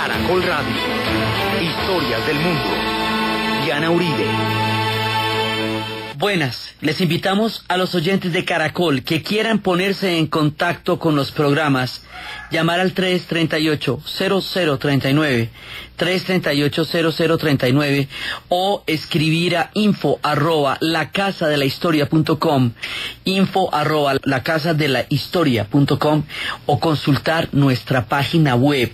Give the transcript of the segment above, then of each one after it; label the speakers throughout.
Speaker 1: Caracol Radio. Historias del mundo. Diana Uribe.
Speaker 2: Buenas, les invitamos a los oyentes de Caracol que quieran ponerse en contacto con los programas, llamar al 338-0039, 338-0039 o escribir a info@lacasadelahistoria.com, info@lacasadelahistoria.com o consultar nuestra página web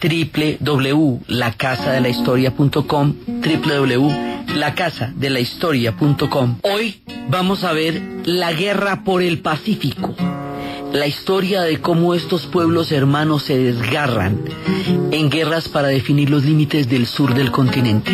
Speaker 2: www.lacasadelahistoria.com, www.lacasadelahistoria.com. Hoy vamos a ver la guerra por el Pacífico, la historia de cómo estos pueblos hermanos se desgarran en guerras para definir los límites del sur del continente.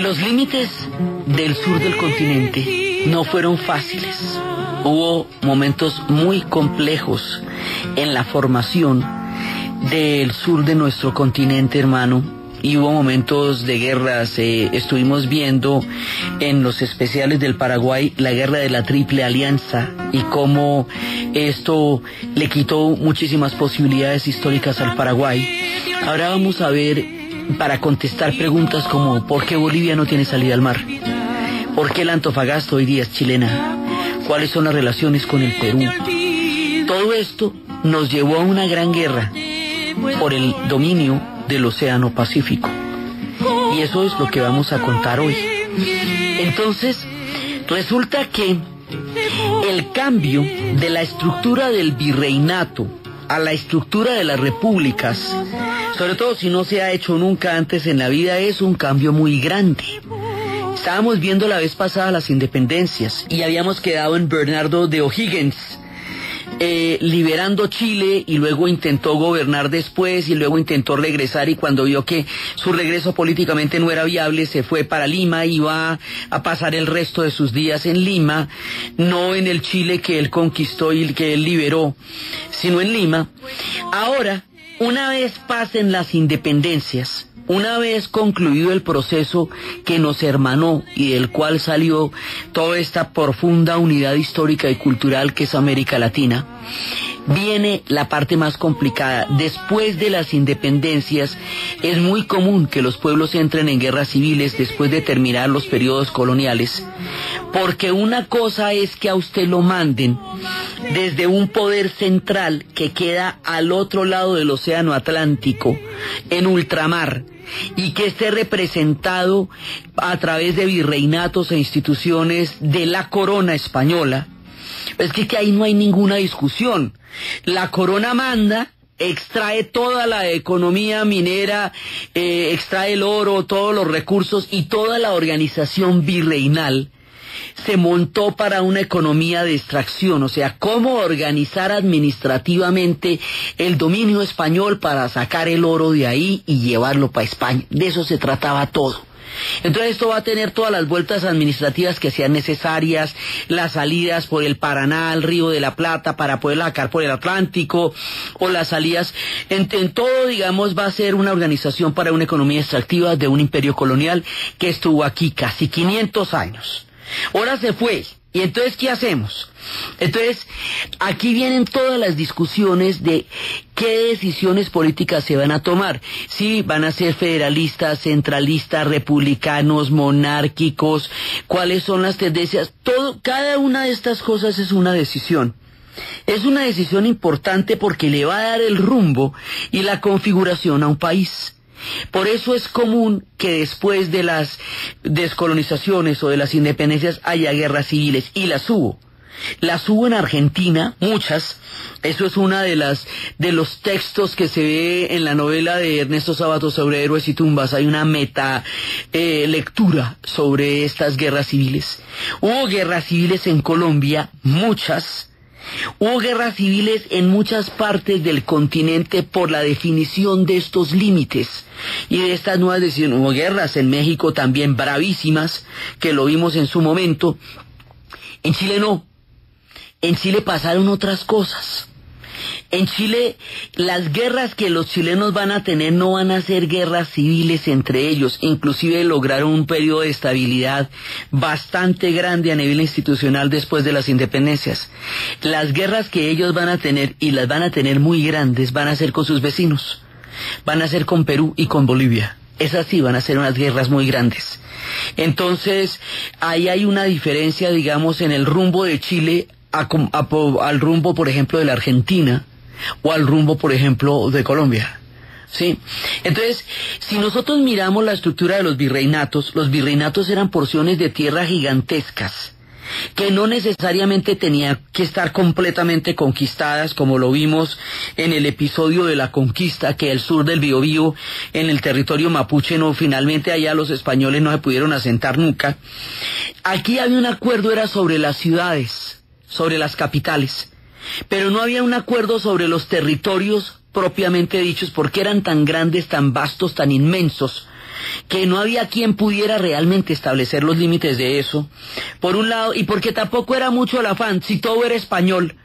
Speaker 2: Los límites del sur del continente no fueron fáciles. Hubo momentos muy complejos en la formación del sur de nuestro continente, hermano, y hubo momentos de guerras. Estuvimos viendo en los especiales del Paraguay la guerra de la Triple Alianza y cómo esto le quitó muchísimas posibilidades históricas al Paraguay. Ahora vamos a ver, para contestar preguntas como ¿por qué Bolivia no tiene salida al mar? ¿Por qué la Antofagasta hoy día es chilena? ¿Cuáles son las relaciones con el Perú? Todo esto nos llevó a una gran guerra por el dominio del Océano Pacífico. Y eso es lo que vamos a contar hoy. Entonces, resulta que el cambio de la estructura del virreinato a la estructura de las repúblicas, sobre todo si no se ha hecho nunca antes en la vida, es un cambio muy grande. Estábamos viendo la vez pasada las independencias y habíamos quedado en Bernardo de O'Higgins, liberando Chile, y luego intentó gobernar después y luego intentó regresar, y cuando vio que su regreso políticamente no era viable se fue para Lima y va a pasar el resto de sus días en Lima, no en el Chile que él conquistó y que él liberó, sino en Lima. Ahora, una vez pasen las independencias, una vez concluido el proceso que nos hermanó y del cual salió toda esta profunda unidad histórica y cultural que es América Latina, viene la parte más complicada. Después de las independencias es muy común que los pueblos entren en guerras civiles después de terminar los periodos coloniales, porque una cosa es que a usted lo manden desde un poder central que queda al otro lado del Océano Atlántico, en ultramar, y que esté representado a través de virreinatos e instituciones de la corona española. Es que ahí no hay ninguna discusión. La corona manda, extrae toda la economía minera, extrae el oro, todos los recursos, y toda la organización virreinal se montó para una economía de extracción, o sea, cómo organizar administrativamente el dominio español para sacar el oro de ahí y llevarlo para España. De eso se trataba todo. Entonces esto va a tener todas las vueltas administrativas que sean necesarias, las salidas por el Paraná al Río de la Plata para poder sacar por el Atlántico, o las salidas, en todo, digamos, va a ser una organización para una economía extractiva de un imperio colonial que estuvo aquí casi 500 años. Ahora se fue, y entonces ¿qué hacemos? Entonces aquí vienen todas las discusiones de qué decisiones políticas se van a tomar, si van a ser federalistas, centralistas, republicanos, monárquicos, cuáles son las tendencias. Cada una de estas cosas es una decisión. Es una decisión importante porque le va a dar el rumbo y la configuración a un país. Por eso es común que después de las descolonizaciones o de las independencias haya guerras civiles, y las hubo. Las hubo en Argentina, muchas. Eso es una de los textos que se ve en la novela de Ernesto Sábato sobre Héroes y Tumbas. Hay una lectura sobre estas guerras civiles. Hubo guerras civiles en Colombia, muchas. Hubo guerras civiles en muchas partes del continente por la definición de estos límites y de estas nuevas decisiones. Hubo guerras en México también bravísimas, que lo vimos en su momento. En Chile no. En Chile pasaron otras cosas. En Chile, las guerras que los chilenos van a tener no van a ser guerras civiles entre ellos. Inclusive lograron un periodo de estabilidad bastante grande a nivel institucional después de las independencias. Las guerras que ellos van a tener, y las van a tener muy grandes, van a ser con sus vecinos. Van a ser con Perú y con Bolivia. Esas sí van a ser unas guerras muy grandes. Entonces, ahí hay una diferencia, digamos, en el rumbo de Chile al rumbo, por ejemplo, de la Argentina, o al rumbo, por ejemplo, de Colombia. ¿Sí? Entonces, si nosotros miramos la estructura de los virreinatos eran porciones de tierra gigantescas, que no necesariamente tenían que estar completamente conquistadas, como lo vimos en el episodio de la conquista, que el sur del Biobío, en el territorio mapuche, no, finalmente allá los españoles no se pudieron asentar nunca. Aquí había un acuerdo, era sobre las ciudades, sobre las capitales, pero no había un acuerdo sobre los territorios propiamente dichos, porque eran tan grandes, tan vastos, tan inmensos, que no había quien pudiera realmente establecer los límites de eso, por un lado, y porque tampoco era mucho el afán, si todo era español.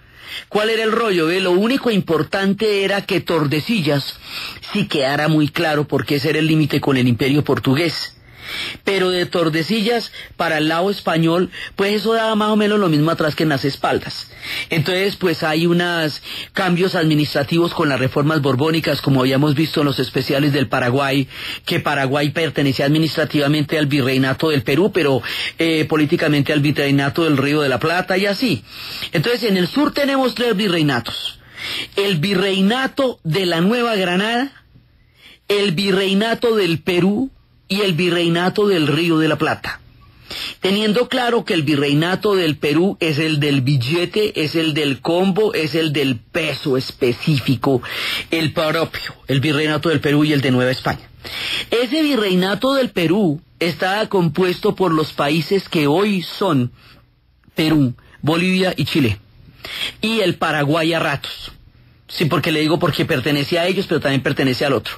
Speaker 2: ¿Cuál era el rollo? Lo único importante era que Tordesillas sí quedara muy claro, porque ese era el límite con el Imperio portugués. Pero de Tordesillas para el lado español, pues eso daba más o menos lo mismo atrás que en las espaldas. Entonces, pues hay unos cambios administrativos con las reformas borbónicas, como habíamos visto en los especiales del Paraguay, que Paraguay pertenecía administrativamente al virreinato del Perú, pero políticamente al virreinato del Río de la Plata y así. Entonces, en el sur tenemos 3 virreinatos. El virreinato de la Nueva Granada, el virreinato del Perú y el virreinato del Río de la Plata. Teniendo claro que el virreinato del Perú es el del billete, es el del combo, es el del peso específico, el propio, el virreinato del Perú y el de Nueva España. Ese virreinato del Perú estaba compuesto por los países que hoy son Perú, Bolivia y Chile, y el Paraguay a ratos. Sí, porque le digo porque pertenece a ellos, pero también pertenece al otro.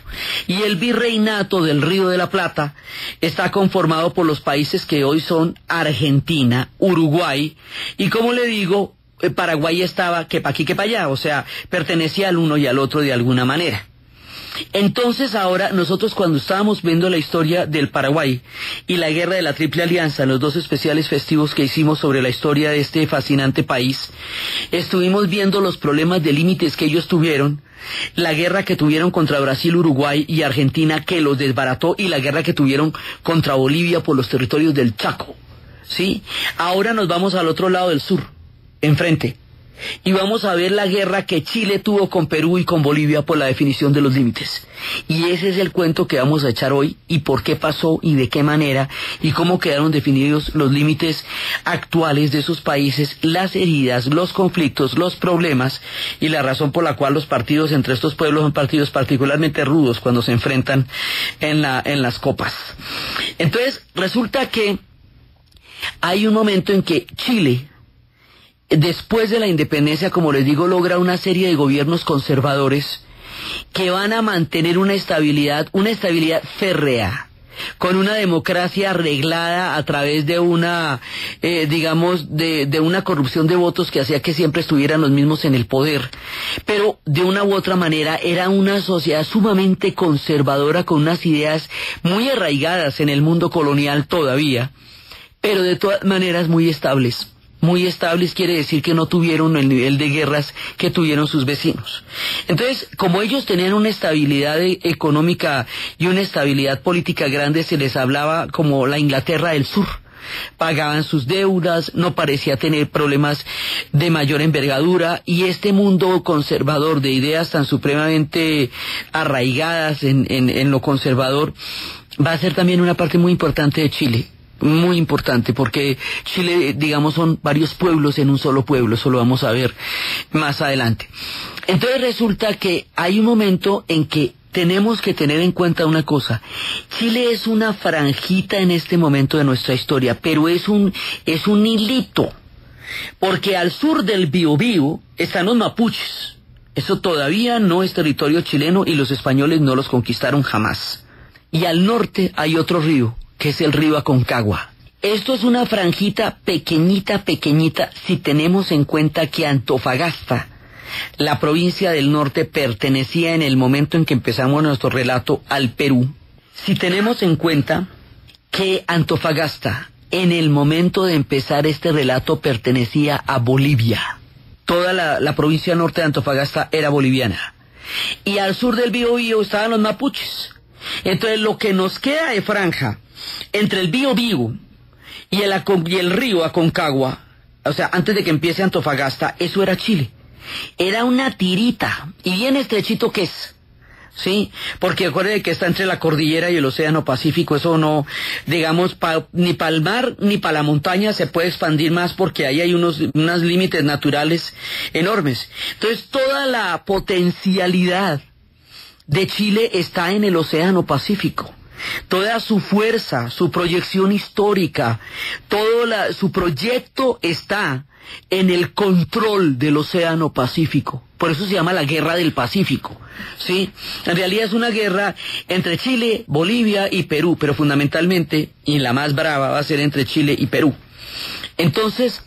Speaker 2: Y el virreinato del Río de la Plata está conformado por los países que hoy son Argentina, Uruguay, y como le digo, Paraguay estaba que pa' aquí que pa' allá, o sea, pertenecía al uno y al otro de alguna manera. Entonces ahora nosotros, cuando estábamos viendo la historia del Paraguay y la guerra de la Triple Alianza, los 2 especiales festivos que hicimos sobre la historia de este fascinante país, estuvimos viendo los problemas de límites que ellos tuvieron, la guerra que tuvieron contra Brasil, Uruguay y Argentina, que los desbarató, y la guerra que tuvieron contra Bolivia por los territorios del Chaco. ¿Sí? Ahora nos vamos al otro lado del sur, enfrente. Y vamos a ver la guerra que Chile tuvo con Perú y con Bolivia por la definición de los límites. Y ese es el cuento que vamos a echar hoy, y por qué pasó y de qué manera, y cómo quedaron definidos los límites actuales de esos países, las heridas, los conflictos, los problemas, y la razón por la cual los partidos entre estos pueblos son partidos particularmente rudos cuando se enfrentan en las copas. Entonces, resulta que hay un momento en que Chile, después de la independencia, como les digo, logra una serie de gobiernos conservadores que van a mantener una estabilidad férrea, con una democracia arreglada a través de una, de una corrupción de votos que hacía que siempre estuvieran los mismos en el poder. Pero de una u otra manera era una sociedad sumamente conservadora, con unas ideas muy arraigadas en el mundo colonial todavía, pero de todas maneras muy estables. Muy estables quiere decir que no tuvieron el nivel de guerras que tuvieron sus vecinos. Entonces, como ellos tenían una estabilidad económica y una estabilidad política grande, se les hablaba como la Inglaterra del Sur. pagaban sus deudas, no parecía tener problemas de mayor envergadura, y este mundo conservador de ideas tan supremamente arraigadas en lo conservador va a ser también una parte muy importante de Chile. Muy importante, porque Chile, digamos, son varios pueblos en un solo pueblo, eso lo vamos a ver más adelante. Entonces resulta que hay un momento en que tenemos que tener en cuenta una cosa. Chile es una franjita en este momento de nuestra historia, pero es un hilito, porque al sur del Biobío están los mapuches. Eso todavía no es territorio chileno y los españoles no los conquistaron jamás. Y al norte hay otro río, que es el río Aconcagua. Esto es una franjita pequeñita, si tenemos en cuenta que Antofagasta, la provincia del norte, pertenecía en el momento en que empezamos nuestro relato al Perú. Si tenemos en cuenta que Antofagasta, en el momento de empezar este relato, pertenecía a Bolivia. Toda la provincia norte de Antofagasta era boliviana. Y al sur del Biobío estaban los mapuches. Entonces lo que nos queda de franja entre el Biobío y el río Aconcagua, o sea, antes de que empiece Antofagasta, eso era Chile. Era una tirita, y bien estrechito que es, ¿sí? Porque acuérdense que está entre la cordillera y el océano Pacífico, eso no, digamos, ni para el mar ni para la montaña se puede expandir más, porque ahí hay unos límites naturales enormes. Entonces toda la potencialidad de Chile está en el océano Pacífico. Toda su fuerza, su proyección histórica, su proyecto está en el control del océano Pacífico. Por eso se llama la Guerra del Pacífico, ¿sí? En realidad es una guerra entre Chile, Bolivia y Perú, pero fundamentalmente, y la más brava, va a ser entre Chile y Perú. Entonces,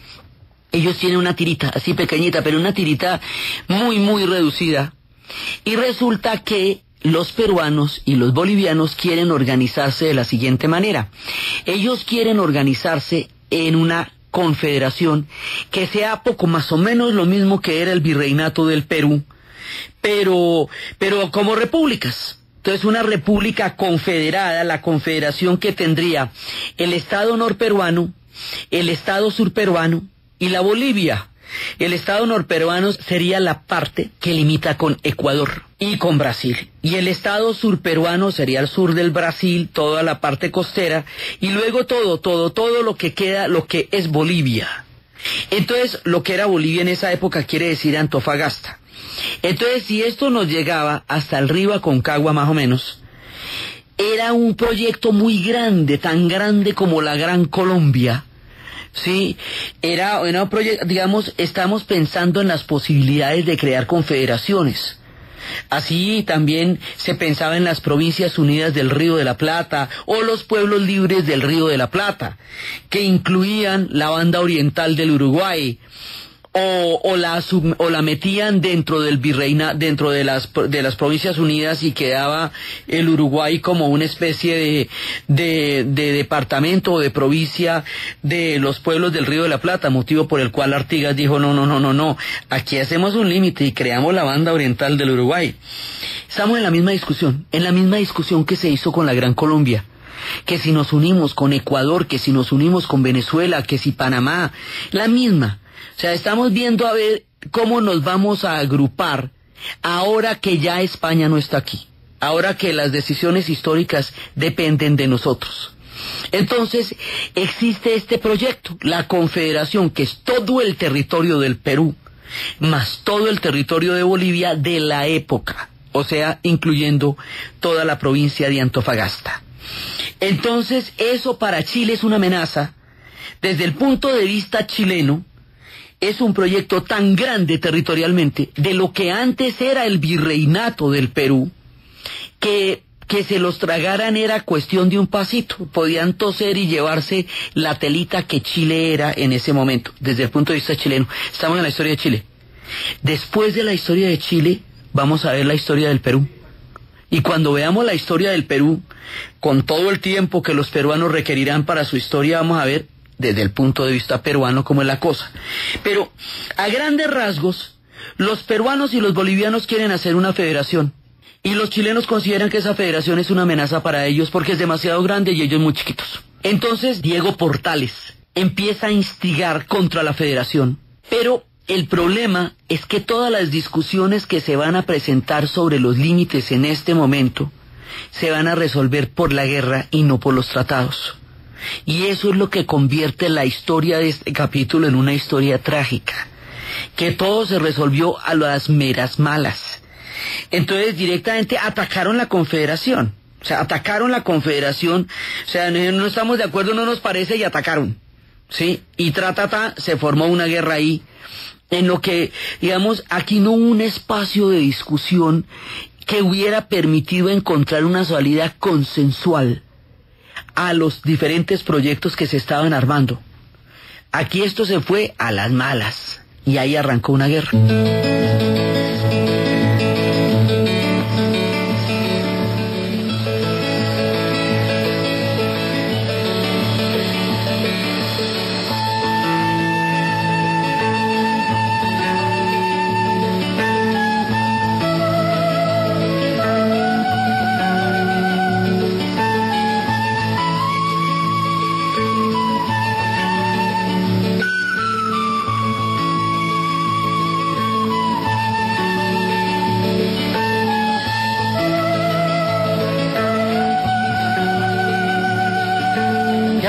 Speaker 2: ellos tienen una tirita, así pequeñita, pero una tirita muy, muy reducida. Y resulta que los peruanos y los bolivianos quieren organizarse de la siguiente manera. Ellos quieren organizarse en una confederación que sea poco más o menos lo mismo que era el virreinato del Perú, pero como repúblicas. Entonces una república confederada, la confederación que tendría el estado norperuano, el estado surperuano y la Bolivia. El estado norperuano sería la parte que limita con Ecuador y con Brasil, y el estado surperuano sería el sur del Brasil, toda la parte costera, y luego todo lo que queda, lo que es Bolivia. Entonces lo que era Bolivia en esa época quiere decir Antofagasta. Entonces si esto nos llegaba hasta el río Aconcagua más o menos, era un proyecto muy grande, tan grande como la Gran Colombia. Sí, era un proyecto, digamos, estamos pensando en las posibilidades de crear confederaciones. Así también se pensaba en las provincias unidas del Río de la Plata o los pueblos libres del Río de la Plata, que incluían la banda oriental del Uruguay, o la metían dentro del virreinato, dentro de las provincias unidas, y quedaba el Uruguay como una especie de departamento o de provincia de los pueblos del Río de la Plata, motivo por el cual Artigas dijo no, aquí hacemos un límite y creamos la banda oriental del Uruguay. Estamos en la misma discusión que se hizo con la Gran Colombia, que si nos unimos con Ecuador, que si nos unimos con Venezuela, que si Panamá, la misma. O sea, estamos viendo a ver cómo nos vamos a agrupar ahora que ya España no está aquí, ahora que las decisiones históricas dependen de nosotros. Entonces, existe este proyecto, la Confederación, que es todo el territorio del Perú, más todo el territorio de Bolivia de la época, o sea, incluyendo toda la provincia de Antofagasta. Entonces, eso para Chile es una amenaza. Desde el punto de vista chileno, es un proyecto tan grande territorialmente de lo que antes era el virreinato del Perú, que se los tragaran era cuestión de un pasito. Podían toser y llevarse la telita que Chile era en ese momento, desde el punto de vista chileno. Estamos en la historia de Chile. Después de la historia de Chile, vamos a ver la historia del Perú. Y cuando veamos la historia del Perú, con todo el tiempo que los peruanos requerirán para su historia, vamos a ver desde el punto de vista peruano cómo es la cosa. Pero a grandes rasgos, los peruanos y los bolivianos quieren hacer una federación, y los chilenos consideran que esa federación es una amenaza para ellos porque es demasiado grande y ellos muy chiquitos. Entonces Diego Portales empieza a instigar contra la Federación, pero el problema es que todas las discusiones que se van a presentar sobre los límites en este momento se van a resolver por la guerra y no por los tratados. Y eso es lo que convierte la historia de este capítulo en una historia trágica, que todo se resolvió a las meras malas. Entonces directamente atacaron la Confederación, o sea, atacaron la Confederación, o sea, no estamos de acuerdo, no nos parece, y atacaron, ¿sí? Y se formó una guerra ahí, en lo que, digamos, aquí no hubo un espacio de discusión que hubiera permitido encontrar una salida consensual a los diferentes proyectos que se estaban armando. Aquí esto se fue a las malas, y ahí arrancó una guerra.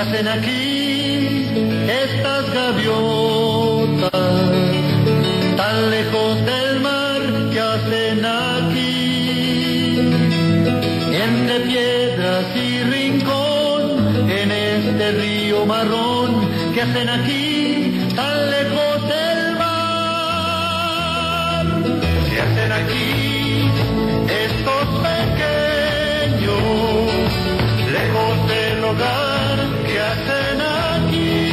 Speaker 3: Hacen aquí estas gaviotas tan lejos del mar? ¿Qué hacen aquí entre piedras y rincón en este río marrón? ¿Qué hacen aquí tan lejos del mar? ¿Qué hacen aquí estos pequeños lejos del hogar? ¿Qué hacen aquí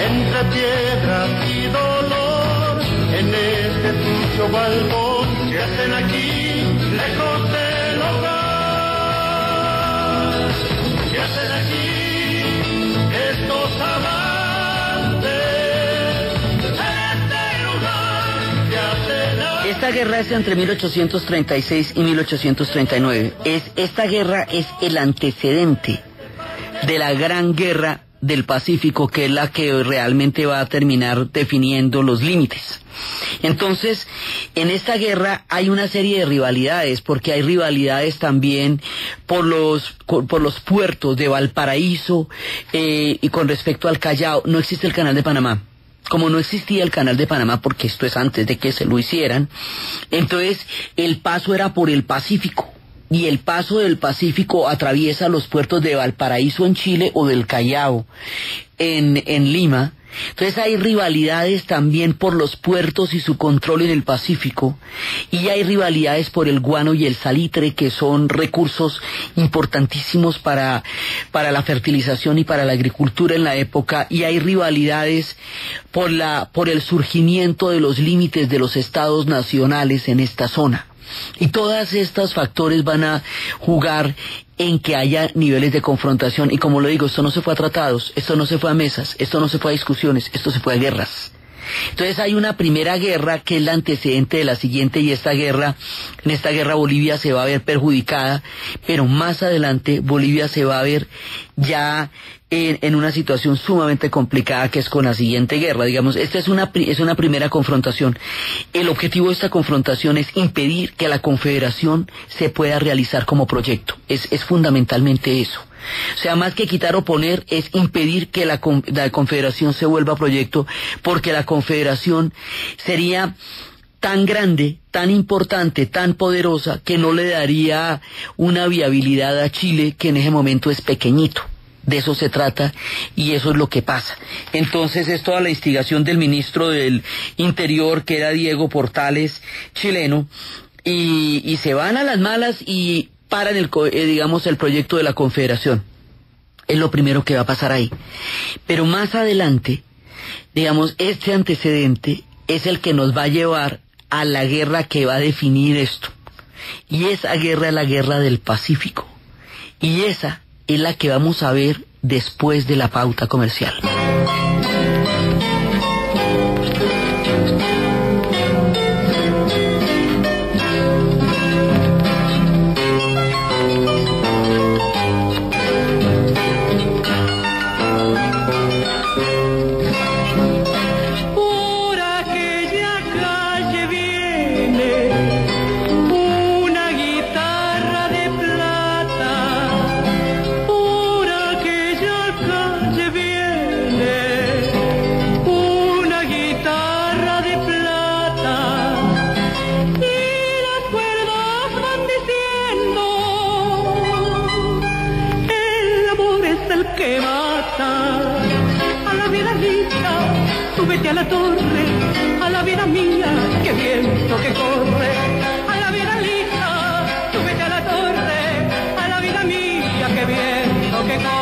Speaker 3: entre piedras y dolor en este sucio balcón? ¿Qué hacen aquí lejos del hogar? ¿Qué hacen aquí estos amantes en este lugar? ¿Qué hacen aquí?
Speaker 2: Esta guerra es entre 1836 y 1839. Esta guerra es el antecedente de la Gran Guerra del Pacífico, que es la que realmente va a terminar definiendo los límites. Entonces, en esta guerra hay una serie de rivalidades, porque hay rivalidades también por los puertos de Valparaíso y con respecto al Callao. No existe el Canal de Panamá. Como no existía el Canal de Panamá, porque esto es antes de que se lo hicieran, entonces el paso era por el Pacífico. Y el paso del Pacífico atraviesa los puertos de Valparaíso en Chile o del Callao en Lima. Entonces hay rivalidades también por los puertos y su control en el Pacífico, y hay rivalidades por el guano y el salitre, que son recursos importantísimos para la fertilización y para la agricultura en la época, y hay rivalidades por el surgimiento de los límites de los estados nacionales en esta zona. Y todos estos factores van a jugar en que haya niveles de confrontación. Y como lo digo, esto no se fue a tratados, esto no se fue a mesas, esto no se fue a discusiones, esto se fue a guerras. Entonces hay una primera guerra que es la antecedente de la siguiente, y en esta guerra Bolivia se va a ver perjudicada, pero más adelante Bolivia se va a ver ya en una situación sumamente complicada, que es con la siguiente guerra. Digamos, esta es una primera confrontación. El objetivo de esta confrontación es impedir que la Confederación se pueda realizar como proyecto. Es fundamentalmente eso. O sea, más que quitar o poner, es impedir que la Confederación se vuelva proyecto, porque la Confederación sería tan grande, tan importante, tan poderosa, que no le daría una viabilidad a Chile, que en ese momento es pequeñito. De eso se trata, y eso es lo que pasa. Entonces es toda la instigación del ministro del Interior, que era Diego Portales, chileno, y se van a las malas y paran el proyecto de la Confederación. Es lo primero que va a pasar ahí. Pero más adelante, digamos, este antecedente es el que nos va a llevar a la guerra que va a definir esto. Y esa guerra es la Guerra del Pacífico. Y esa es la que vamos a ver después de la pauta comercial.
Speaker 4: la torre, a la vida mía, que viento que corre, a la vida lisa, súbete a la torre, a la vida mía, que viento que corre.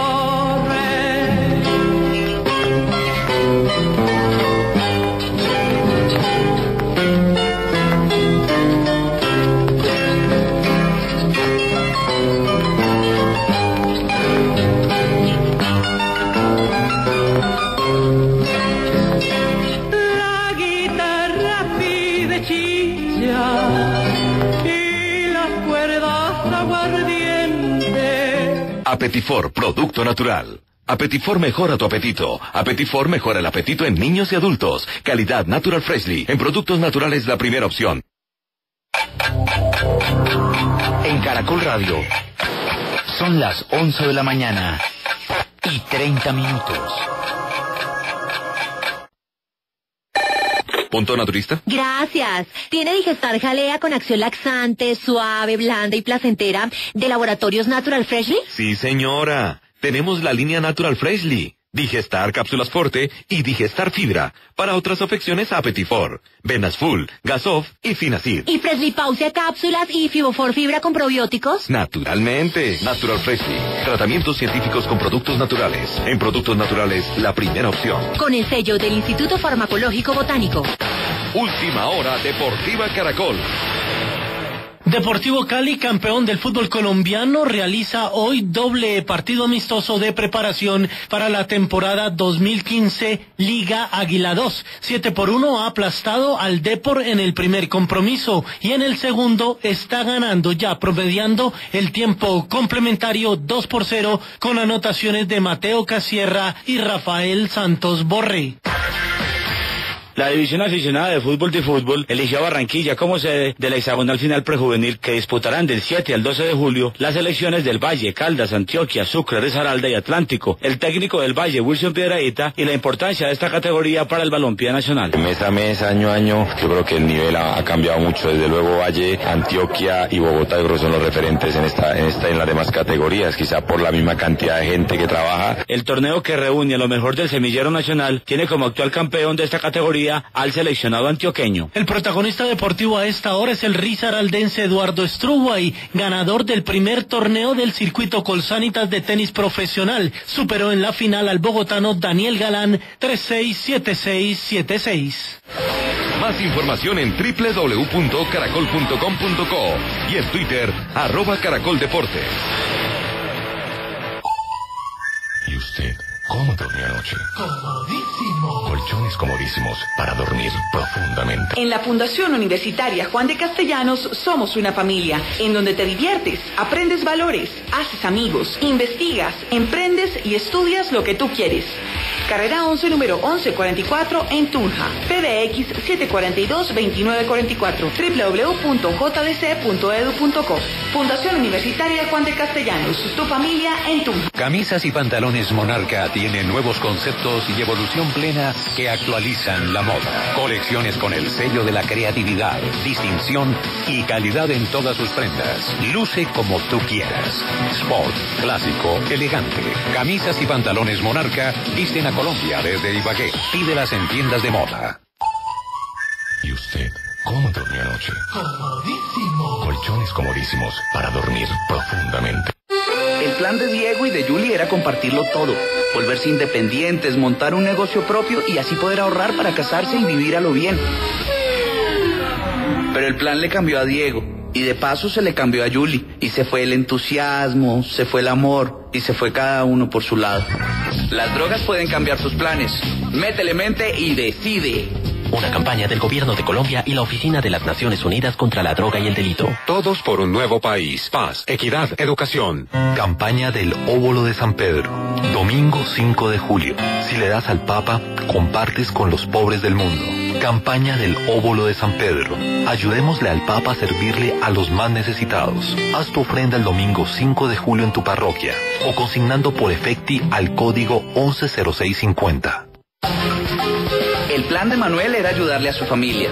Speaker 5: Apetifor, producto natural. Apetifor mejora tu apetito. Apetifor mejora el apetito en niños y adultos. Calidad Natural Freshly. En productos naturales la primera opción.
Speaker 1: En Caracol Radio. Son las 11 de la mañana y 30 minutos.
Speaker 5: ¿Punto naturista?
Speaker 6: Gracias. ¿Tiene Digestar Jalea con acción laxante, suave, blanda y placentera de Laboratorios Natural Freshly?
Speaker 5: Sí, señora. Tenemos la línea Natural Freshly. Digestar Cápsulas Forte y Digestar Fibra. Para otras afecciones, Apetifor, Venas Full, Gasof y Finacid.
Speaker 6: ¿Y Freshly Pausia cápsulas y Fibofor Fibra con probióticos?
Speaker 5: Naturalmente. Natural Freshly. Tratamientos científicos con productos naturales. En productos naturales, la primera opción.
Speaker 6: Con el sello del Instituto Farmacológico Botánico.
Speaker 5: Última hora Deportiva Caracol.
Speaker 7: Deportivo Cali, campeón del fútbol colombiano, realiza hoy doble partido amistoso de preparación para la temporada 2015 Liga Águila 2. 7-1 ha aplastado al Depor en el primer compromiso y en el segundo está ganando ya promediando el tiempo complementario 2-0 con anotaciones de Mateo Casierra y Rafael Santos Borré.
Speaker 8: La División Aficionada de Fútbol eligió a Barranquilla como sede de la hexagonal final prejuvenil que disputarán del 7 al 12 de julio las selecciones del Valle, Caldas, Antioquia, Sucre, Risaralda y Atlántico. El técnico del Valle, Wilson Piedradita, y la importancia de esta categoría para el balompié nacional.
Speaker 9: Mes a mes, año a año, yo creo que el nivel ha cambiado mucho. Desde luego Valle, Antioquia y Bogotá yo creo que son los referentes en las demás categorías, quizá por la misma cantidad de gente que trabaja.
Speaker 8: El torneo que reúne a lo mejor del semillero nacional tiene como actual campeón de esta categoría al seleccionado antioqueño.
Speaker 7: El protagonista deportivo a esta hora es el risaraldense Eduardo Strubay, ganador del primer torneo del circuito Colsanitas de tenis profesional. Superó en la final al bogotano Daniel Galán 3-6, 7-6, 7-6.
Speaker 5: Más información en www.caracol.com.co y en Twitter @caracoldeporte.
Speaker 10: ¿Y usted cómo durmió anoche?
Speaker 11: Comodísimo.
Speaker 10: Colchones comodísimos para dormir profundamente.
Speaker 12: En la Fundación Universitaria Juan de Castellanos somos una familia en donde te diviertes, aprendes valores, haces amigos, investigas, emprendes y estudias lo que tú quieres. Carrera 11, número 1144 en Tunja. PBX 742-2944. www.jdc.edu.co. Fundación Universitaria Juan de Castellanos. Tu familia en Tunja.
Speaker 13: Camisas y pantalones Monarca tienen nuevos conceptos y evolución plena que actualizan la moda. Colecciones con el sello de la creatividad, distinción y calidad en todas sus prendas. Luce como tú quieras. Sport, clásico, elegante. Camisas y pantalones Monarca visten a Colombia desde Ibagué. Pídelas en tiendas de moda.
Speaker 10: ¿Y usted cómo durmió anoche?
Speaker 11: Comodísimo.
Speaker 10: Colchones comodísimos para dormir profundamente.
Speaker 2: El plan de Diego y de Julie era compartirlo todo, volverse independientes, montar un negocio propio y así poder ahorrar para casarse y vivir a lo bien. Pero el plan le cambió a Diego y de paso se le cambió a Julie y se fue el entusiasmo, se fue el amor y se fue cada uno por su lado. Las drogas pueden cambiar tus planes. Métele mente y decide.
Speaker 14: Una campaña del Gobierno de Colombia y la Oficina de las Naciones Unidas contra la Droga y el Delito.
Speaker 15: Todos por un nuevo país. Paz, equidad, educación.
Speaker 16: Campaña del Óvulo de San Pedro. Domingo 5 de julio. Si le das al Papa, compartes con los pobres del mundo. Campaña del Óvulo de San Pedro. Ayudémosle al Papa a servirle a los más necesitados. Haz tu ofrenda el domingo 5 de julio en tu parroquia o consignando por Efecti al código 110650.
Speaker 2: El plan de Manuel era ayudarle a su familia,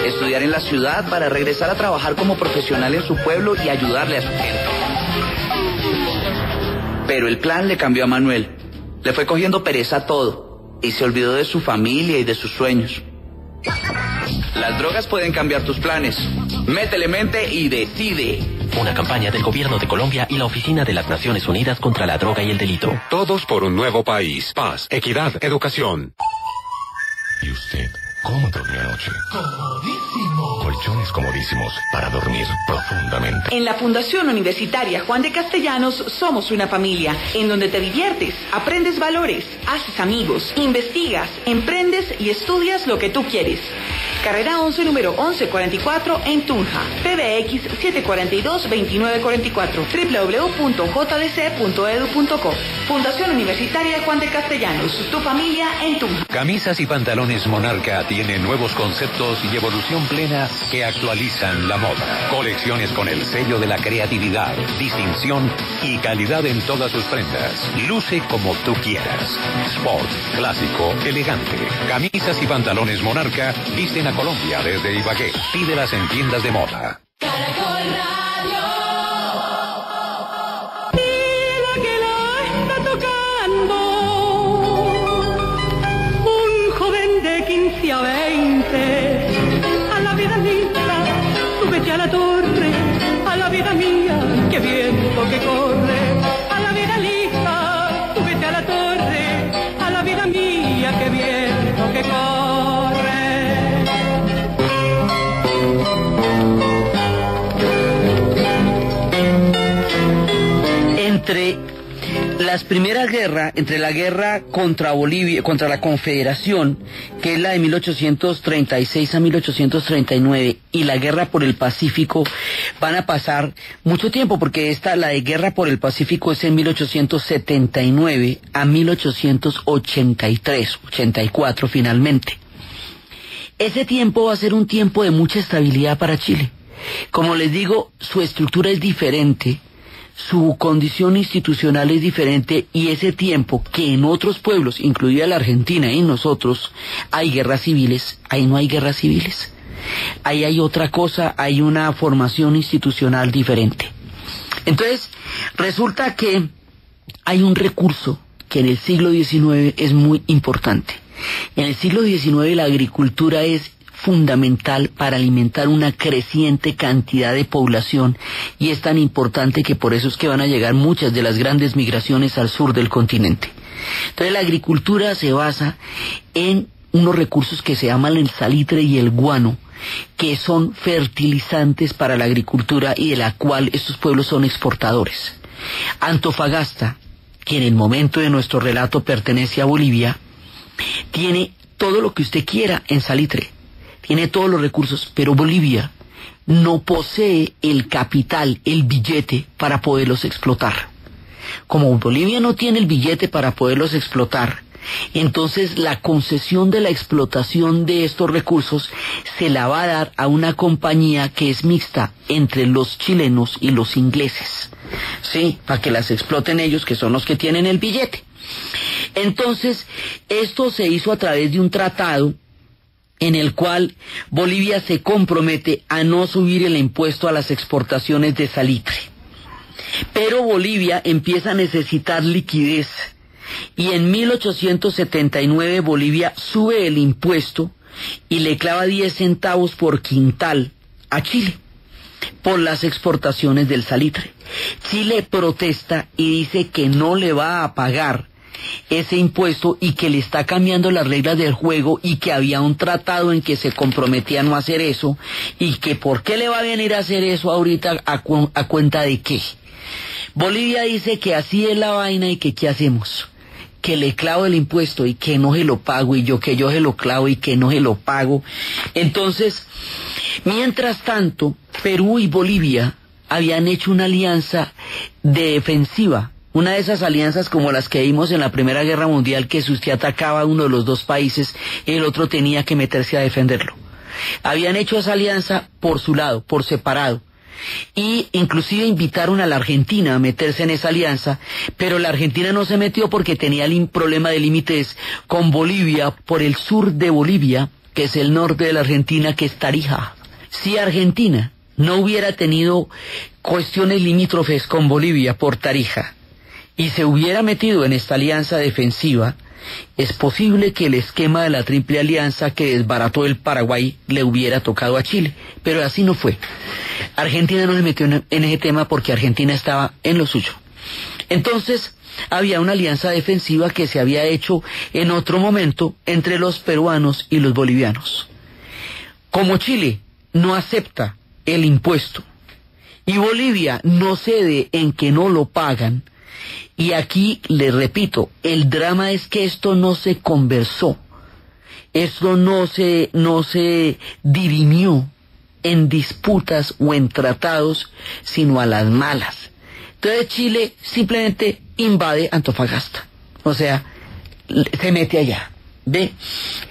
Speaker 2: estudiar en la ciudad para regresar a trabajar como profesional en su pueblo y ayudarle a su gente. Pero el plan le cambió a Manuel, le fue cogiendo pereza a todo y se olvidó de su familia y de sus sueños. Las drogas pueden cambiar tus planes. Métele mente y decide.
Speaker 14: Una campaña del Gobierno de Colombia y la Oficina de las Naciones Unidas contra la Droga y el Delito.
Speaker 15: Todos por un nuevo país. Paz, equidad, educación.
Speaker 10: ¿Y usted cómo durmió anoche? Comodísimo. Colchones comodísimos para dormir profundamente.
Speaker 12: En la Fundación Universitaria Juan de Castellanos somos una familia en donde te diviertes, aprendes valores, haces amigos, investigas, emprendes y estudias lo que tú quieres. Carrera 11, número 1144 en Tunja. PBX 742-2944. www.jdc.edu.co. Fundación Universitaria Juan de Castellanos. Tu familia en Tunja.
Speaker 13: Camisas y pantalones Monarca tienen nuevos conceptos y evolución plena que actualizan la moda. Colecciones con el sello de la creatividad, distinción y calidad en todas sus prendas. Luce como tú quieras. Sport, clásico, elegante. Camisas y pantalones Monarca visten a Colombia desde Ibagué. Pídelas en tiendas de moda.
Speaker 4: Un joven de 15 a 20, a la vida linda, súbete a la torre, a la vida mía, qué viento que corre, a la vida linda, súbete a la torre, a la vida mía, qué viento que corre.
Speaker 2: Entre las primeras guerras, entre la guerra contra Bolivia, contra la Confederación, que es la de 1836 a 1839, y la guerra por el Pacífico, van a pasar mucho tiempo, porque la de guerra por el Pacífico es en 1879 a 1883, 84 finalmente. Ese tiempo va a ser un tiempo de mucha estabilidad para Chile. Como les digo, su estructura es diferente, su condición institucional es diferente, y ese tiempo que en otros pueblos, incluida la Argentina y nosotros, hay guerras civiles, ahí no hay guerras civiles. Ahí hay otra cosa, hay una formación institucional diferente. Entonces, resulta que hay un recurso que en el siglo XIX es muy importante. En el siglo XIX la agricultura es fundamental para alimentar una creciente cantidad de población, y es tan importante que por eso es que van a llegar muchas de las grandes migraciones al sur del continente. Entonces la agricultura se basa en unos recursos que se llaman el salitre y el guano, que son fertilizantes para la agricultura y de la cual estos pueblos son exportadores. Antofagasta, que en el momento de nuestro relato pertenece a Bolivia, tiene todo lo que usted quiera en salitre, tiene todos los recursos, pero Bolivia no posee el capital, el billete para poderlos explotar. Como Bolivia no tiene el billete para poderlos explotar, entonces la concesión de la explotación de estos recursos se la va a dar a una compañía que es mixta entre los chilenos y los ingleses, ¿sí? Para que las exploten ellos, que son los que tienen el billete. Entonces, esto se hizo a través de un tratado en el cual Bolivia se compromete a no subir el impuesto a las exportaciones de salitre. Pero Bolivia empieza a necesitar liquidez, y en 1879 Bolivia sube el impuesto y le clava 10 centavos por quintal a Chile por las exportaciones del salitre. Chile protesta y dice que no le va a pagar ese impuesto y que le está cambiando las reglas del juego, y que había un tratado en que se comprometía a no hacer eso, y que por qué le va a venir a hacer eso ahorita, a cuenta de qué. Bolivia dice que así es la vaina y que qué hacemos, que le clavo el impuesto y que no se lo pago, y yo que yo se lo clavo y que no se lo pago. Entonces, mientras tanto, Perú y Bolivia habían hecho una alianza defensiva, una de esas alianzas como las que vimos en la Primera Guerra Mundial, que si usted atacaba a uno de los dos países, el otro tenía que meterse a defenderlo. Habían hecho esa alianza por su lado, por separado, y inclusive invitaron a la Argentina a meterse en esa alianza, pero la Argentina no se metió porque tenía el problema de límites con Bolivia por el sur de Bolivia, que es el norte de la Argentina, que es Tarija. Si Argentina no hubiera tenido cuestiones limítrofes con Bolivia por Tarija y se hubiera metido en esta alianza defensiva, es posible que el esquema de la Triple Alianza que desbarató el Paraguay le hubiera tocado a Chile, pero así no fue. Argentina no se metió en ese tema porque Argentina estaba en lo suyo. Entonces, había una alianza defensiva que se había hecho en otro momento entre los peruanos y los bolivianos. Como Chile no acepta el impuesto y Bolivia no cede en que no lo pagan, y aquí les repito, el drama es que esto no se conversó, esto no se dirimió en disputas o en tratados, sino a las malas. Entonces Chile simplemente invade Antofagasta, o sea, se mete allá, ¿ve?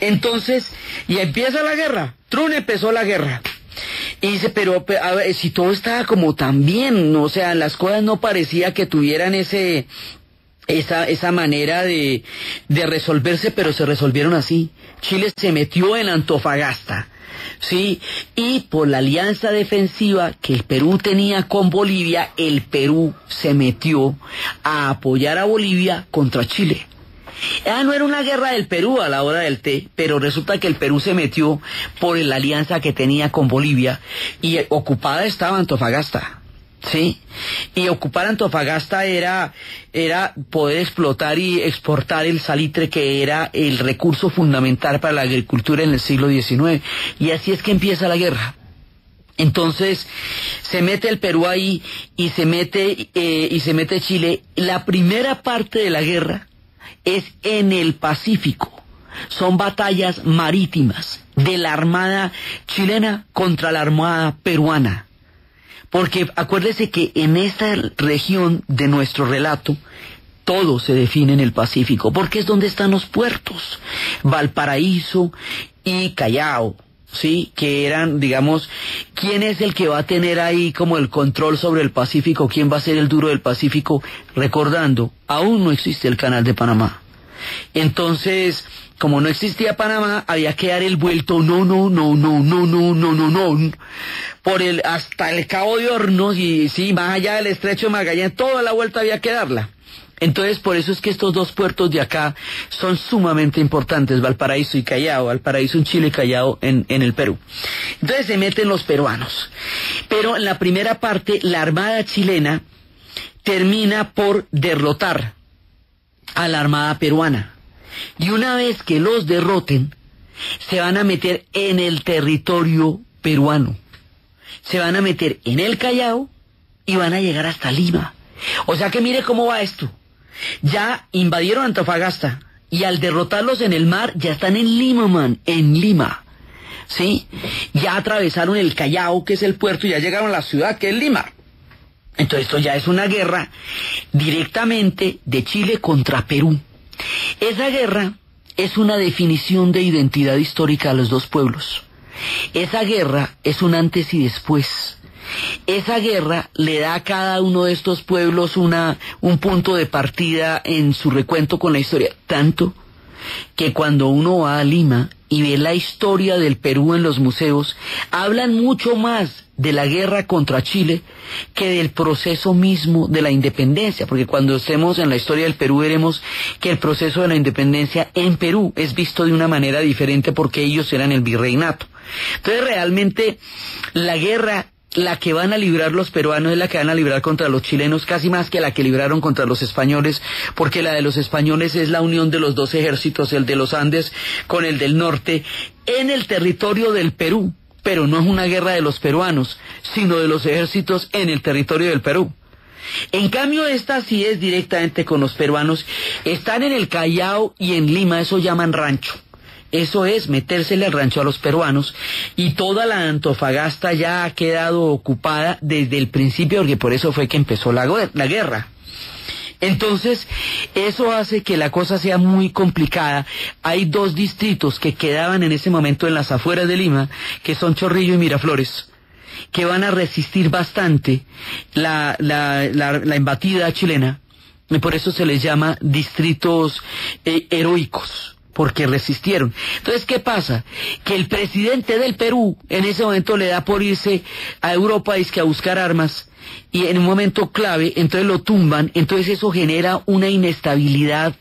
Speaker 2: Entonces, y empieza la guerra. Trun empezó la guerra. Y dice, pero a ver, si todo estaba como tan bien, o sea, las cosas no parecía que tuvieran esa manera de resolverse, pero se resolvieron así. Chile se metió en Antofagasta, ¿sí? Y por la alianza defensiva que el Perú tenía con Bolivia, el Perú se metió a apoyar a Bolivia contra Chile. No era una guerra del Perú a la hora del té, pero resulta que el Perú se metió por la alianza que tenía con Bolivia y ocupada estaba Antofagasta, ¿sí? Y ocupar Antofagasta era poder explotar y exportar el salitre, que era el recurso fundamental para la agricultura en el siglo XIX. Y así es que empieza la guerra. Entonces se mete el Perú ahí y se mete Chile. La primera parte de la guerra es en el Pacífico. Son batallas marítimas de la Armada chilena contra la Armada peruana. Porque acuérdese que en esta región de nuestro relato todo se define en el Pacífico, porque es donde están los puertos, Valparaíso y Callao, ¿sí? Que eran, digamos, ¿quién es el que va a tener ahí como el control sobre el Pacífico? ¿Quién va a ser el duro del Pacífico? Recordando, aún no existe el Canal de Panamá. Entonces, como no existía Panamá, había que dar el vuelto, por hasta el Cabo de Hornos, y sí, más allá del Estrecho de Magallanes, toda la vuelta había que darla. Entonces, por eso es que estos dos puertos de acá son sumamente importantes, Valparaíso y Callao, Valparaíso en Chile y Callao en el Perú. Entonces se meten los peruanos. Pero en la primera parte, la Armada chilena termina por derrotar a la Armada peruana. Y una vez que los derroten, se van a meter en el territorio peruano. Se van a meter en el Callao y van a llegar hasta Lima. O sea que mire cómo va esto. Ya invadieron Antofagasta y al derrotarlos en el mar ya están en Lima, en Lima, ¿sí? Ya atravesaron el Callao, que es el puerto, y ya llegaron a la ciudad, que es Lima. Entonces esto ya es una guerra directamente de Chile contra Perú. Esa guerra es una definición de identidad histórica de los dos pueblos. Esa guerra es un antes y después. Esa guerra le da a cada uno de estos pueblos un punto de partida en su recuento con la historia, tanto que cuando uno va a Lima y ve la historia del Perú en los museos, hablan mucho más de la guerra contra Chile que del proceso mismo de la independencia, porque cuando estemos en la historia del Perú veremos que el proceso de la independencia en Perú es visto de una manera diferente porque ellos eran el virreinato. Entonces realmente la guerra, la que van a librar los peruanos, es la que van a librar contra los chilenos, casi más que la que libraron contra los españoles, porque la de los españoles es la unión de los dos ejércitos, el de los Andes con el del norte, en el territorio del Perú. Pero no es una guerra de los peruanos, sino de los ejércitos en el territorio del Perú. En cambio, esta sí es directamente con los peruanos. Están en el Callao y en Lima, eso llaman rancho. Eso es metérsele al rancho a los peruanos, y toda la Antofagasta ya ha quedado ocupada desde el principio, porque por eso fue que empezó la guerra. Entonces, eso hace que la cosa sea muy complicada. Hay dos distritos que quedaban en ese momento en las afueras de Lima, que son Chorrillo y Miraflores, que van a resistir bastante la embatida chilena, y por eso se les llama distritos heroicos. porque resistieron. Entonces, ¿qué pasa? Que el presidente del Perú en ese momento le da por irse a Europa a buscar armas, y en un momento clave, entonces lo tumban, entonces eso genera una inestabilidad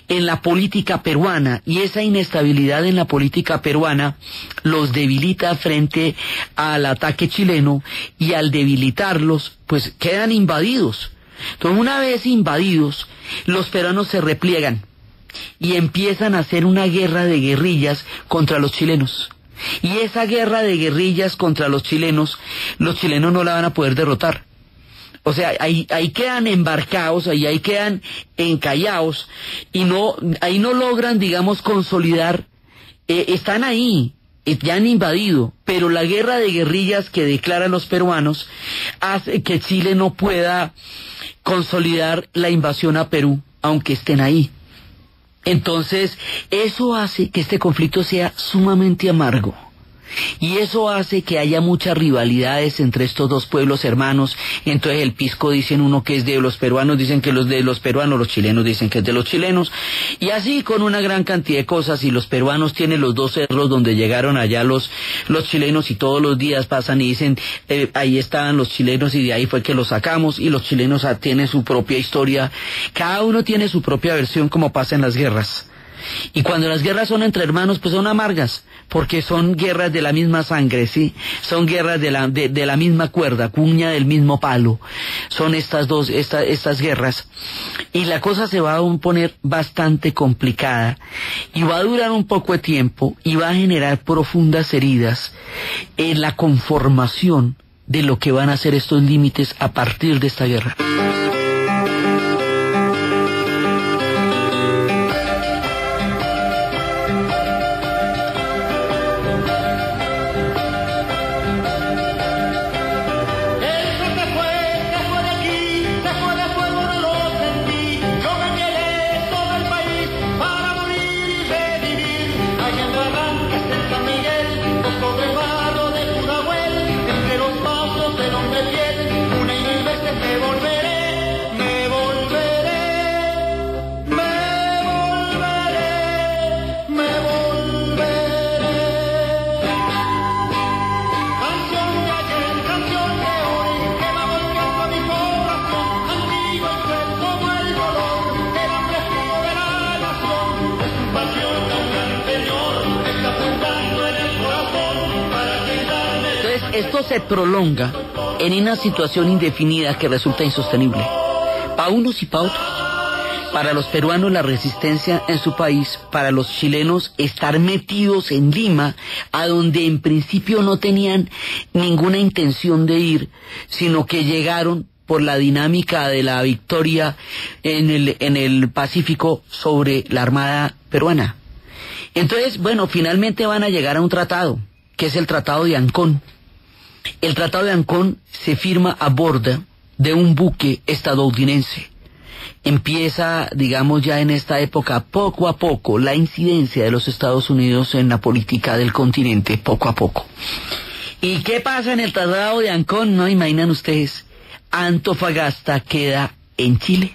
Speaker 2: en la política peruana, y esa inestabilidad en la política peruana los debilita frente al ataque chileno, y al debilitarlos, pues quedan invadidos. Entonces, una vez invadidos, los peruanos se repliegan y empiezan a hacer una guerra de guerrillas contra los chilenos. Y esa guerra de guerrillas contra los chilenos no la van a poder derrotar. O sea, ahí quedan embarcados, ahí quedan encallados, y ahí no logran, digamos, consolidar, están ahí, ya han invadido, pero la guerra de guerrillas que declaran los peruanos hace que Chile no pueda consolidar la invasión a Perú, aunque estén ahí. Entonces, eso hace que este conflicto sea sumamente amargo. Y eso hace que haya muchas rivalidades entre estos dos pueblos hermanos. Entonces el pisco dicen uno que es de los peruanos, dicen que los de los peruanos, los chilenos dicen que es de los chilenos, y así con una gran cantidad de cosas. Y los peruanos tienen los dos cerros donde llegaron allá los chilenos, y todos los días pasan y dicen ahí estaban los chilenos y de ahí fue que los sacamos. Y los chilenos tienen su propia historia, cada uno tiene su propia versión, como pasa en las guerras. Y cuando las guerras son entre hermanos, pues son amargas, porque son guerras de la misma sangre, ¿sí? Son guerras de la misma cuerda, cuña del mismo palo. Son estas guerras. Y la cosa se va a poner bastante complicada, y va a durar un poco de tiempo, y va a generar profundas heridas en la conformación de lo que van a ser estos límites a partir de esta guerra. Esto se prolonga en una situación indefinida que resulta insostenible para unos y para otros. Para los peruanos la resistencia en su país, para los chilenos estar metidos en Lima, a donde en principio no tenían ninguna intención de ir, sino que llegaron por la dinámica de la victoria en el Pacífico sobre la Armada peruana. Entonces, bueno, finalmente van a llegar a un tratado, que es el Tratado de Ancón. El Tratado de Ancón se firma a bordo de un buque estadounidense. Empieza, digamos, ya en esta época, poco a poco, la incidencia de los Estados Unidos en la política del continente, poco a poco. ¿Y qué pasa en el Tratado de Ancón? No imaginan ustedes, Antofagasta queda en Chile.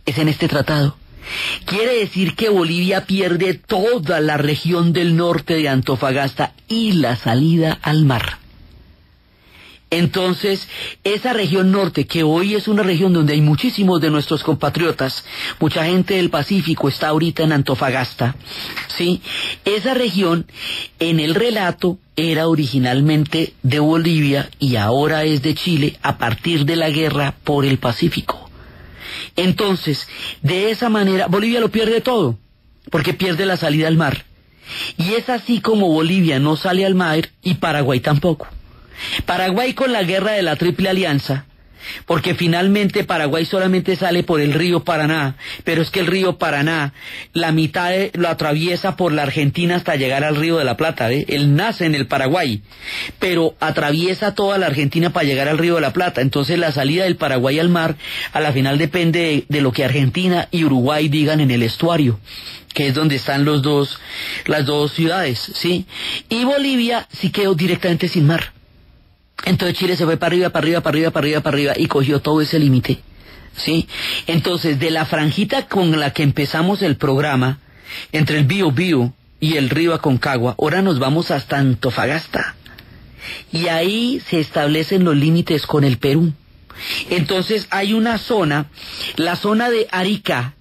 Speaker 2: Es en este tratado. Quiere decir que Bolivia pierde toda la región del norte de Antofagasta y la salida al mar. Entonces, esa región norte, que hoy es una región donde hay muchísimos de nuestros compatriotas, mucha gente del Pacífico está ahorita en Antofagasta, ¿sí? Esa región, en el relato, era originalmente de Bolivia y ahora es de Chile a partir de la guerra por el Pacífico. Entonces, de esa manera, Bolivia lo pierde todo, porque pierde la salida al mar. Y es así como Bolivia no sale al mar y Paraguay tampoco. Paraguay con la guerra de la Triple Alianza, porque finalmente Paraguay solamente sale por el río Paraná, pero es que el río Paraná, la mitad lo atraviesa por la Argentina hasta llegar al río de la Plata, ¿eh? Él nace en el Paraguay, pero atraviesa toda la Argentina para llegar al río de la Plata. Entonces la salida del Paraguay al mar, a la final depende de lo que Argentina y Uruguay digan en el estuario, que es donde están las dos ciudades, ¿sí? Y Bolivia sí quedó directamente sin mar. Entonces Chile se fue para arriba y cogió todo ese límite, ¿sí? Entonces, de la franjita con la que empezamos el programa, entre el Biobío y el río Aconcagua. Ahora nos vamos hasta Antofagasta. Y ahí se establecen los límites con el Perú. Entonces hay una zona, la zona de Arica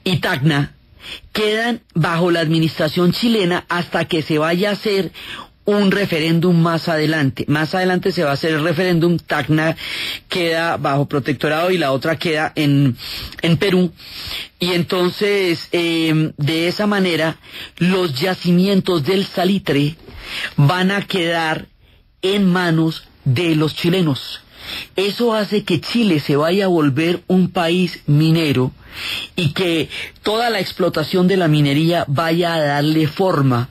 Speaker 2: y Tacna, quedan bajo la administración chilena hasta que se vaya a hacer un referéndum más adelante. Más adelante se va a hacer el referéndum. Tacna queda bajo protectorado y la otra queda en Perú. Y entonces, de esa manera, los yacimientos del salitre van a quedar en manos de los chilenos. Eso hace que Chile se vaya a volver un país minero y que toda la explotación de la minería vaya a darle forma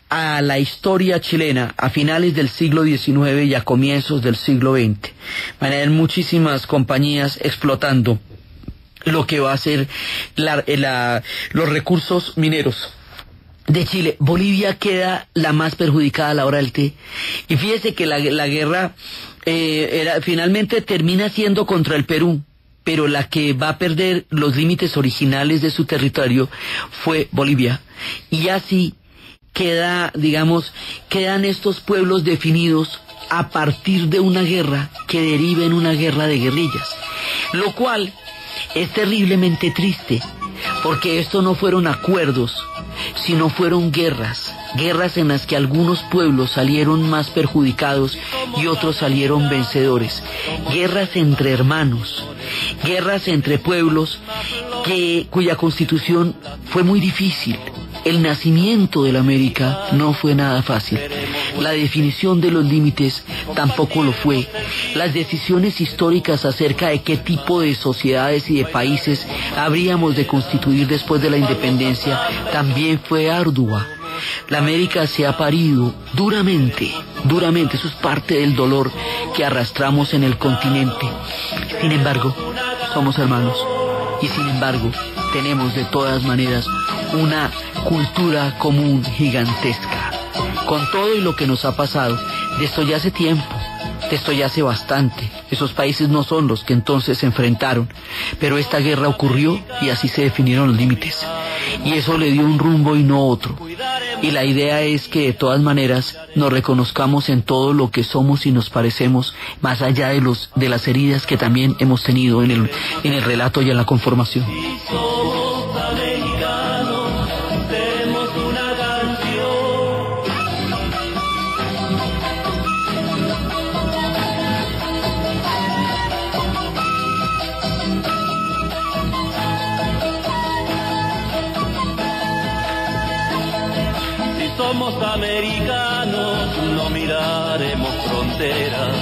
Speaker 2: a la historia chilena a finales del siglo XIX y a comienzos del siglo XX. Van a haber muchísimas compañías explotando lo que va a ser los recursos mineros de Chile. Bolivia queda la más perjudicada a la hora del té. Y fíjese que la guerra finalmente termina siendo contra el Perú, pero la que va a perder los límites originales de su territorio fue Bolivia. Y así quedan estos pueblos definidos a partir de una guerra que deriva en una guerra de guerrillas, lo cual es terriblemente triste, porque esto no fueron acuerdos, sino fueron guerras en las que algunos pueblos salieron más perjudicados y otros salieron vencedores, guerras entre hermanos, guerras entre pueblos cuya constitución fue muy difícil. El nacimiento de la América no fue nada fácil. La definición de los límites tampoco lo fue. Las decisiones históricas acerca de qué tipo de sociedades y de países habríamos de constituir después de la independencia también fue ardua. La América se ha parido duramente, eso es parte del dolor que arrastramos en el continente. Sin embargo, somos hermanos, y sin embargo, tenemos de todas maneras una cultura común gigantesca. Con todo y lo que nos ha pasado, de esto ya hace tiempo, de esto ya hace bastante. Esos países no son los que entonces se enfrentaron, pero esta guerra ocurrió y así se definieron los límites. Y eso le dio un rumbo y no otro. Y la idea es que de todas maneras nos reconozcamos en todo lo que somos y nos parecemos, más allá de las heridas que también hemos tenido en el relato y en la conformación.
Speaker 3: Somos americanos, no miraremos fronteras,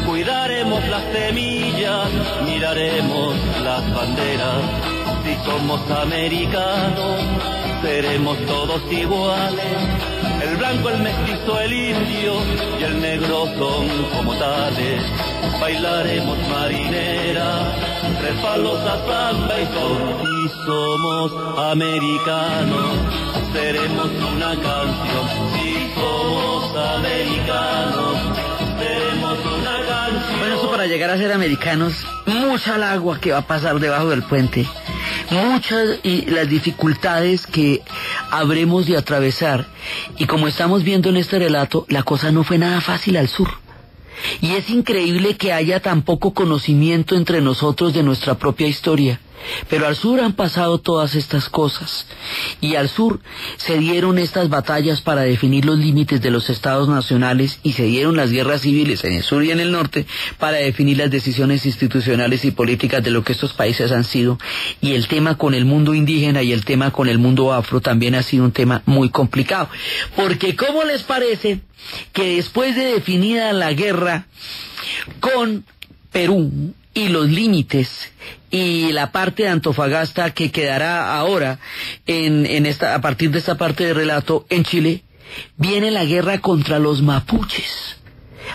Speaker 3: cuidaremos las semillas, miraremos las banderas. Si somos americanos, seremos todos iguales. El blanco, el mestizo, el indio y el negro son como tales. Bailaremos marinera, tres palos a samba y son. Si somos americanos, seremos una canción. Si somos americanos, seremos una canción.
Speaker 2: Bueno, eso para llegar a ser americanos, mucha el agua que va a pasar debajo del puente, muchas y las dificultades que habremos de atravesar. Y como estamos viendo en este relato, la cosa no fue nada fácil al sur. Y es increíble que haya tan poco conocimiento entre nosotros de nuestra propia historia. Pero al sur han pasado todas estas cosas, y al sur se dieron estas batallas para definir los límites de los estados nacionales, y se dieron las guerras civiles en el sur y en el norte para definir las decisiones institucionales y políticas de lo que estos países han sido. Y el tema con el mundo indígena y el tema con el mundo afro también ha sido un tema muy complicado, porque ¿cómo les parece que después de definida la guerra con Perú y los límites y la parte de Antofagasta que quedará ahora a partir de esta parte del relato en Chile, viene la guerra contra los mapuches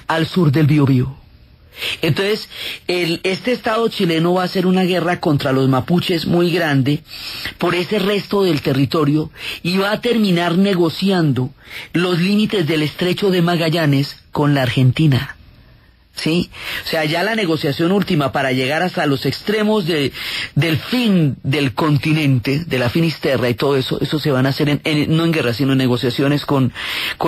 Speaker 2: al sur del Biobío? Entonces, este estado chileno va a hacer una guerra contra los mapuches muy grande por ese resto del territorio, y va a terminar negociando los límites del estrecho de Magallanes con la Argentina. ¿sí? O sea, ya la negociación última para llegar hasta los extremos del fin del continente, de la Finisterra y todo eso se van a hacer no en guerra, sino en negociaciones con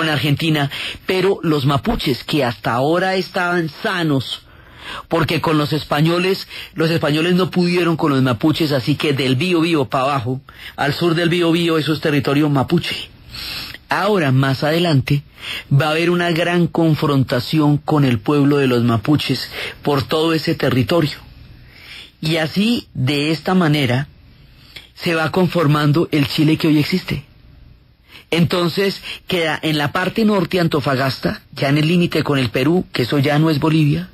Speaker 2: Argentina, pero los mapuches, que hasta ahora estaban sanos, porque con los españoles no pudieron con los mapuches, así que del Biobío para abajo, al sur del Biobío, eso es territorio mapuche. Ahora, más adelante, va a haber una gran confrontación con el pueblo de los mapuches por todo ese territorio. Y así, de esta manera, se va conformando el Chile que hoy existe. Entonces, queda en la parte norte Antofagasta, ya en el límite con el Perú, que eso ya no es Bolivia.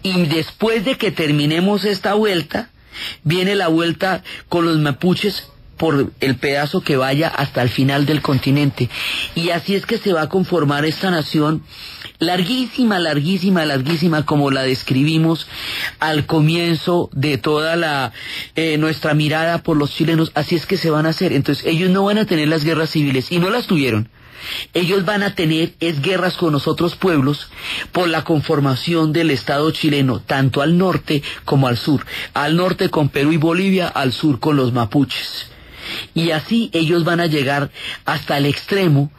Speaker 2: Y después de que terminemos esta vuelta, viene la vuelta con los mapuches por el pedazo que vaya hasta el final del continente. Y así es que se va a conformar esta nación larguísima, larguísima, larguísima, como la describimos al comienzo de toda nuestra mirada por los chilenos. Así es que se van a hacer. Entonces ellos no van a tener las guerras civiles, y no las tuvieron. Ellos van a tener guerras con los otros pueblos por la conformación del Estado chileno, tanto al norte como al sur. Al norte con Perú y Bolivia, al sur con los mapuches. Y así ellos van a llegar hasta el extremo,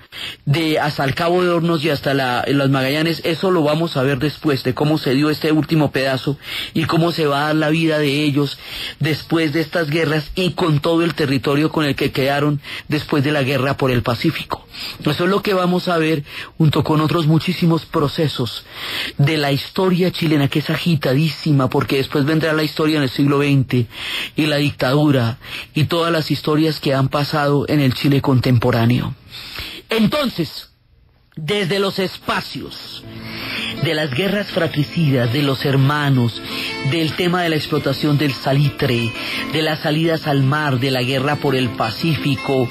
Speaker 2: hasta el Cabo de Hornos y hasta las Magallanes. Eso lo vamos a ver después, de cómo se dio este último pedazo y cómo se va a dar la vida de ellos después de estas guerras y con todo el territorio con el que quedaron después de la guerra por el Pacífico. Eso es lo que vamos a ver junto con otros muchísimos procesos de la historia chilena, que es agitadísima, porque después vendrá la historia en el siglo XX y la dictadura y todas las historias que han pasado en el Chile contemporáneo. Entonces, desde los espacios de las guerras fratricidas, de los hermanos, del tema de la explotación del salitre, de las salidas al mar, de la guerra por el Pacífico,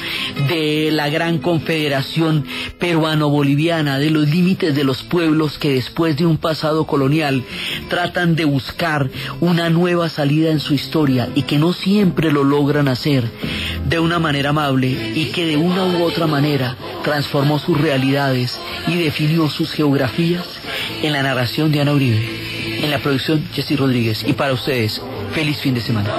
Speaker 2: de la gran confederación peruano-boliviana, de los límites de los pueblos que después de un pasado colonial tratan de buscar una nueva salida en su historia y que no siempre lo logran hacer de una manera amable, y que de una u otra manera transformó sus realidades y definió sus geografías. En la narración de Ana Uribe, en la producción Jessy Rodríguez, y para ustedes, feliz fin de semana.